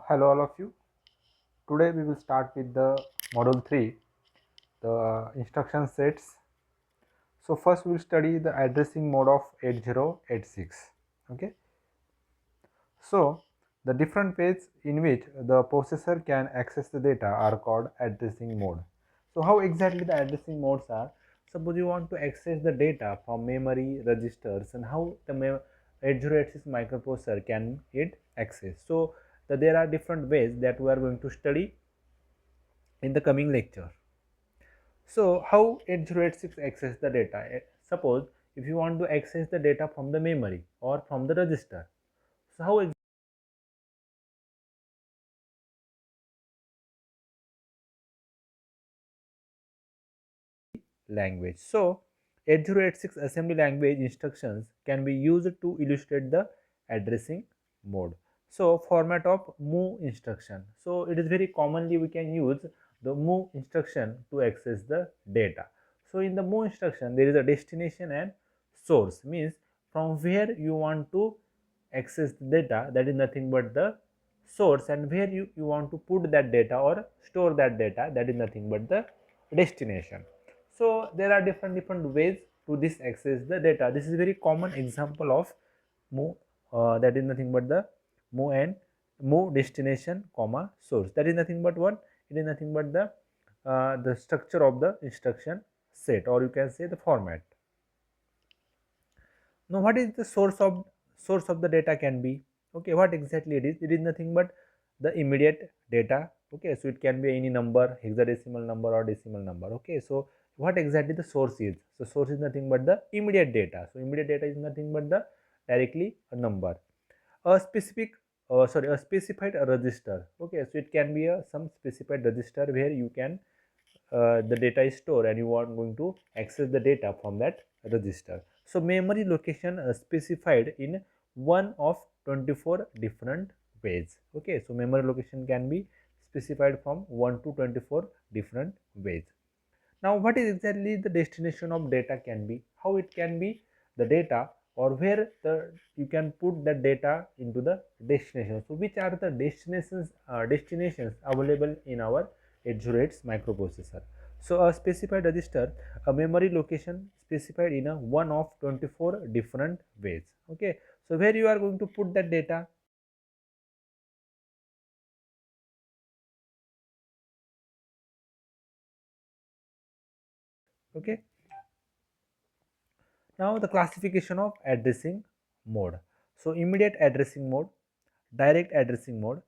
Hello all of you. Today we will start with the module 3, the instruction sets. So first we will study the addressing mode of 8086. Okay. So the different ways in which the processor can access the data are called addressing mode. So how exactly the addressing modes are? Suppose you want to access the data from memory registers, and how the 8086 microprocessor can it access. So there are different ways that we are going to study in the coming lecture. So how 8086 access the data? Suppose if you want to access the data from the memory or from the register. So how language. So 8086 assembly language instructions can be used to illustrate the addressing mode. So format of move instruction. So it is very commonly we can use the move instruction to access the data. So in the move instruction there is a destination and source, means from where you want to access the data, that is nothing but the source, and where you want to put that data or store that data, that is nothing but the destination. So there are different ways to this access the data. This is a very common example of move, that is nothing but the move and move destination comma source. That is nothing but what? It is nothing but the structure of the instruction set, or you can say the format. Now what is the source of the data can be? Okay, what exactly it is? It is nothing but the immediate data. Okay, so it can be any number, hexadecimal number or decimal number. Okay, so what exactly the source is? So source is nothing but the immediate data. So immediate data is nothing but the directly a number. A specific a specified register. Okay, so it can be some specified register where you can the data is stored and you are going to access the data from that register. So memory location specified in one of 24 different ways. Okay, so memory location can be specified from 1 to 24 different ways. Now what is exactly the destination of data can be? How it can be the data, or where the you can put the data into the destination. So which are the destinations available in our 8086 microprocessor? So a specified register, a memory location specified in a one of 24 different ways. Okay, so where you are going to put that data? Okay, now the classification of addressing mode. So immediate addressing mode, direct addressing mode,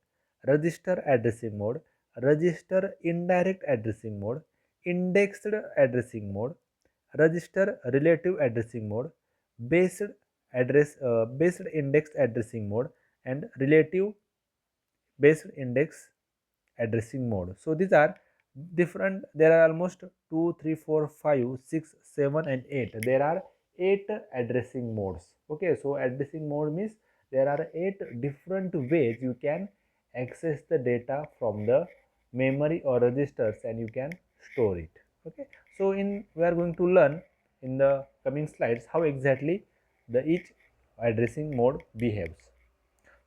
register addressing mode, register indirect addressing mode, indexed addressing mode, register relative addressing mode, based indexed addressing mode, and relative based index addressing mode. So these are different. There are almost 2, 3, 4, 5, 6, 7, and 8. There are 8 addressing modes. Okay, so addressing mode means there are 8 different ways you can access the data from the memory or registers, and you can store it. Okay, so we are going to learn in the coming slides how exactly the each addressing mode behaves.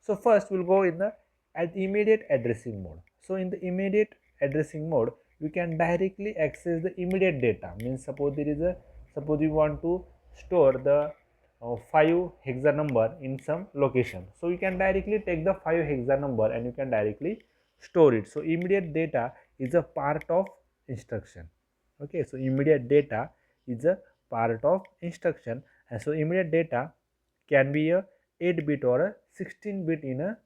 So first we'll go in the immediate addressing mode. So in the immediate addressing mode, you can directly access the immediate data. Means suppose you want to store the 5 hexa number in some location. So you can directly take the 5 hexa number and you can directly store it. So immediate data is a part of instruction. Okay, so immediate data is a part of instruction, and so immediate data can be a 8-bit or a 16-bit in a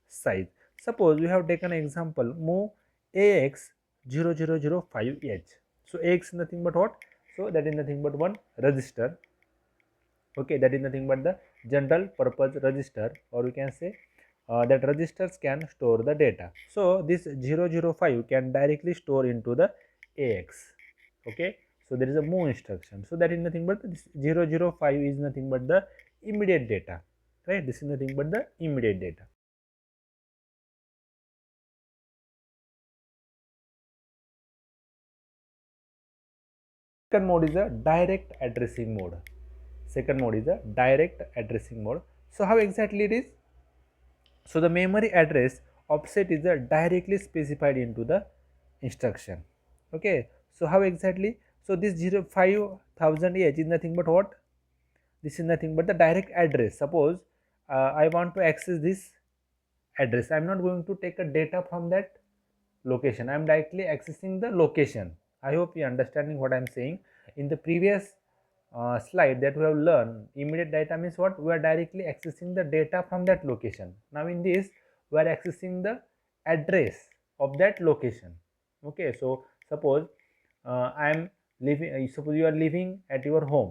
size. Suppose we have taken an example, move AX0005H. So AX is nothing but what? So that is nothing but one register. Okay, that is nothing but the general purpose register, or we can say that registers can store the data. So this 005 can directly store into the AX. Okay, so there is a move instruction. So that is nothing but this 005 is nothing but the immediate data, right? This is nothing but the immediate data. Second mode is a direct addressing mode. Second mode is a direct addressing mode. So how exactly it is? So the memory address offset is directly specified into the instruction. Okay, so how exactly? So this 5000H is nothing but what? This is nothing but the direct address. Suppose I want to access this address. I am not going to take a data from that location. I am directly accessing the location. I hope you are understanding what I am saying. In the previous slide that we have learned, immediate data means what? We are directly accessing the data from that location. Now in this, we are accessing the address of that location. Okay, so suppose I am living, suppose you are living at your home.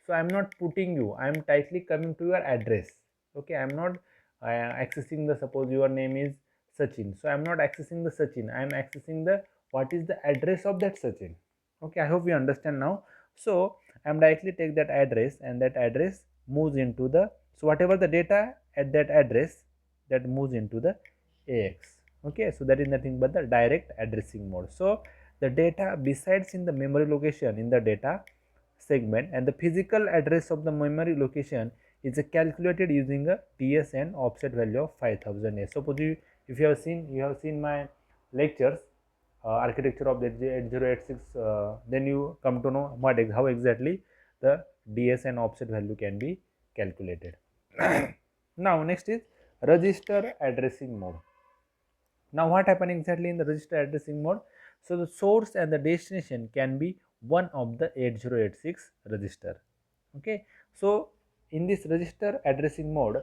So I am not putting you, I am tightly coming to your address. Okay, I am not accessing the, suppose your name is Sachin. So I am not accessing the Sachin, I am accessing the what is the address of that Sachin. Okay, I hope you understand now. So I am directly take that address, and that address moves into the, so whatever the data at that address, that moves into the AX. Okay, so that is nothing but the direct addressing mode. So the data besides in the memory location in the data segment, and the physical address of the memory location is calculated using a DS and offset value of 5000. Suppose you, if you have seen my lectures, architecture of the 8086, then you come to know what how exactly the DS and offset value can be calculated. Now next is register addressing mode. Now what happen exactly in the register addressing mode? So the source and the destination can be one of the 8086 register. Okay, so in this register addressing mode,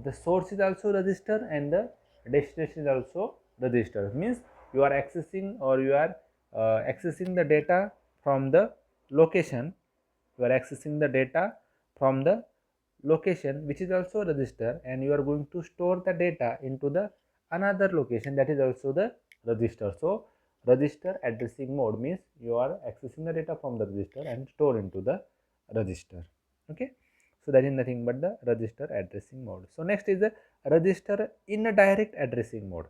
the source is also register and the destination is also register. Means you are accessing, or you are accessing the data from the location. You are accessing the data from the location which is also register, and you are going to store the data into the another location that is also the register. So register addressing mode means you are accessing the data from the register and store into the register. Okay, so that is nothing but the register addressing mode. So next is the register in a direct addressing mode.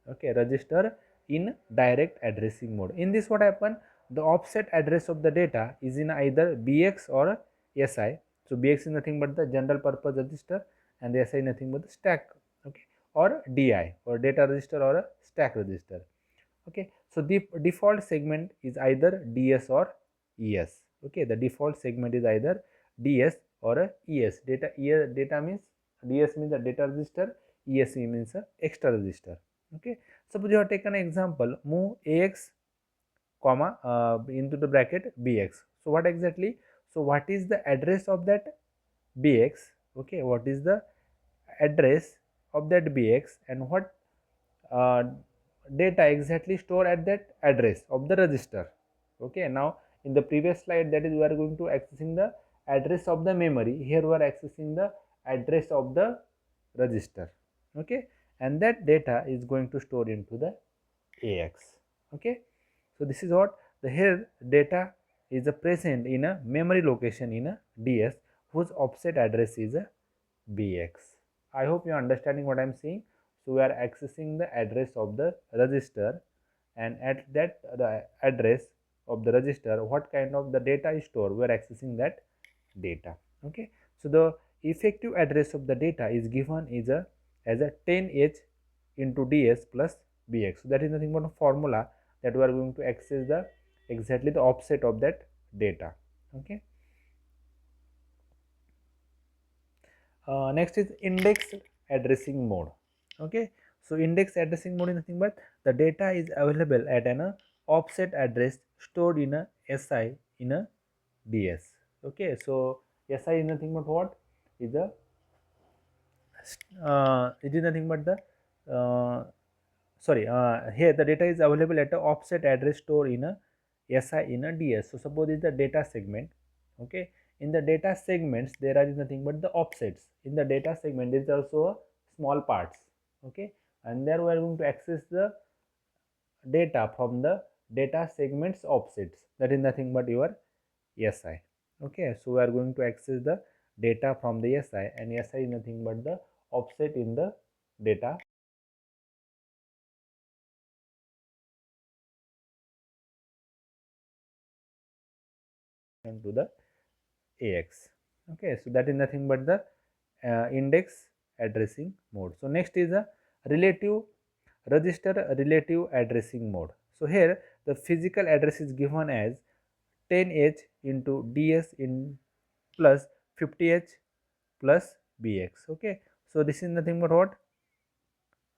Okay, register in direct addressing mode. In this what happen, the offset address of the data is in either BX or SI. So BX is nothing but the general purpose register, and the SI nothing but the stack. Okay, or DI, or data register, or a stack register. Okay, so the default segment is either DS or ES. Okay, the default segment is either DS or a ES. Data means, DS means the data register, ES means a extra register. Okay, suppose you have taken an example, move AX comma into the bracket BX. So what exactly? So what is the address of that BX? Okay, what is the address of that BX, and what uh, data exactly stored at that address of the register. Okay, now in the previous slide, that is we are going to accessing the address of the memory. Here we are accessing the address of the register. Okay, and that data is going to store into the AX. Okay, so this is what the here data is a present in a memory location in a DS whose offset address is a BX. I hope you are understanding what I am saying. So we are accessing the address of the register, and at that the address of the register, what kind of the data is stored, we are accessing that data. Okay, so the effective address of the data is given is a as a 10H into DS plus BX. So that is nothing but a formula that we are going to access the exactly the offset of that data. Okay. Next is index addressing mode. Okay, so index addressing mode is nothing but the data is available at an offset address stored in a SI in a DS. Okay, so SI is nothing but what is the it is nothing but the here the data is available at a offset address stored in a SI in a DS. So suppose is the data segment. Okay, in the data segments there are nothing but the offsets. In the data segment there is also a small parts. Okay, and there we are going to access the data from the data segments offsets, that is nothing but your SI. Okay, so we are going to access the data from the SI, and SI is nothing but the offset in the data to the AX. Okay, so that is nothing but the index addressing mode. So next is a relative register relative addressing mode. So here the physical address is given as 10h into ds in plus 50h plus bx. Okay, so this is nothing but what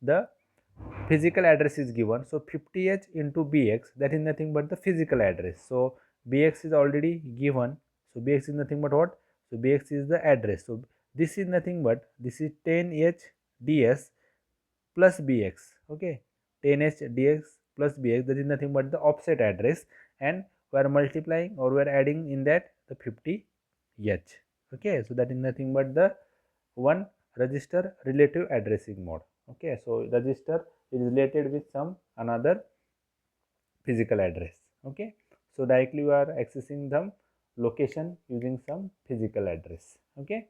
the physical address is given. So 50h into bx, that is nothing but the physical address. So bx is already given, so bx is nothing but what, so bx is the address. So this is nothing but, this is 10h ds plus bx. Okay, 10h dx plus bx, that is nothing but the offset address, and we are multiplying or we are adding in that the 50h. Okay, so that is nothing but the one register relative addressing mode. Okay, so register is related with some another physical address. Okay, so directly we are accessing the location using some physical address. Okay,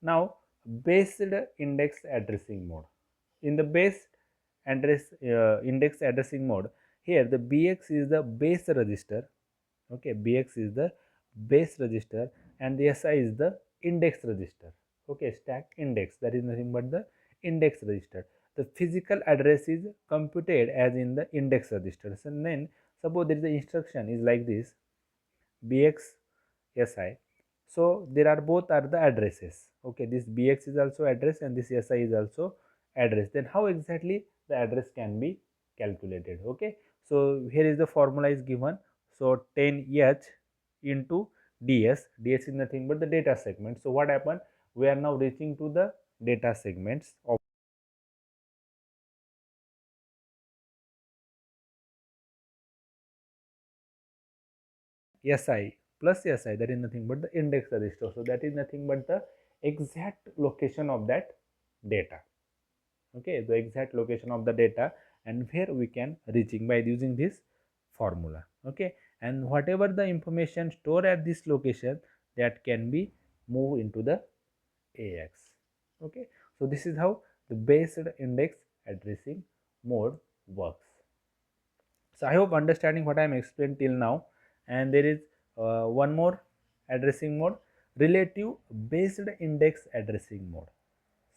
now based index addressing mode. In the base address index addressing mode, here the bx is the base register. Okay, bx is the base register and the si is the index register. Okay, stack index, that is nothing but the index register. The physical address is computed as in the index register. So then suppose there is the instruction is like this, bx si. So there are both are the addresses. Okay, this bx is also address and this si is also address. Then how exactly the address can be calculated? Okay, so here is the formula is given. So 10h into ds is nothing but the data segment. So what happened, we are now reaching to the data segments of si plus si, that is nothing but the index register. So that is nothing but the exact location of that data. Okay, the exact location of the data, and where we can reaching by using this formula. Okay, and whatever the information stored at this location, that can be moved into the AX. Okay, so this is how the based index addressing mode works. So I hope understanding what I am explained till now. And there is one more addressing mode, relative based index addressing mode.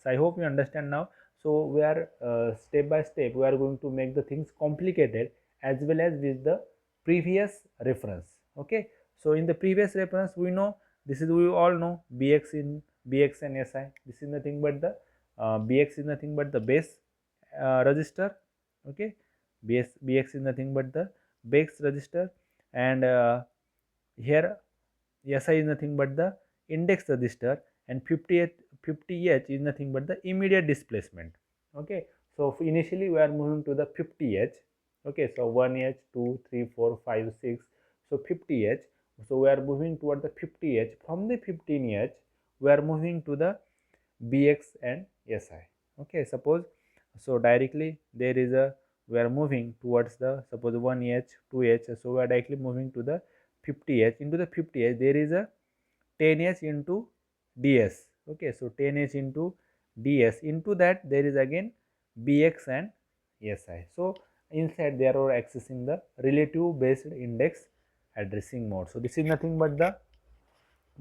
So I hope you understand now. So we are step by step we are going to make the things complicated as well as with the previous reference. Okay, so in the previous reference we know, this is we all know bx in bx and si, this is nothing but the bx is nothing but the base register. Okay, bx is nothing but the base register, and here si is nothing but the index register, and 50h is nothing but the immediate displacement. Okay, so initially we are moving to the 50h. Okay, so 1h 2 3 4 5 6, so 50h. So we are moving toward the 50h. From the 15h we are moving to the bx and si. Okay, suppose so directly there is a, we are moving towards the suppose 1h 2h, so we are directly moving to the 50h. Into the 50h there is a 10h into ds. Okay, so 10h into ds, into that there is again bx and si. So inside they are accessing the relative based index addressing mode. So this is nothing but the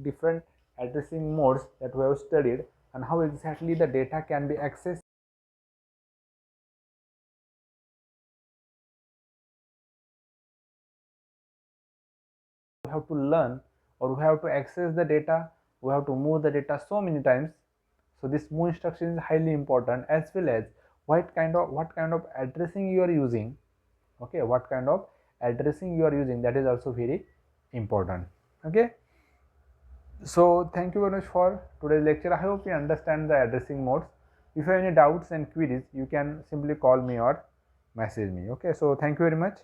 different addressing modes that we have studied, and how exactly the data can be accessed. We have to learn, or we have to access the data, we have to move the data so many times. So this move instruction is highly important, as well as what kind of addressing you are using. Okay, what kind of addressing you are using, that is also very important. Okay, so thank you very much for today's lecture. I hope you understand the addressing modes. If you have any doubts and queries, you can simply call me or message me. Okay, so thank you very much.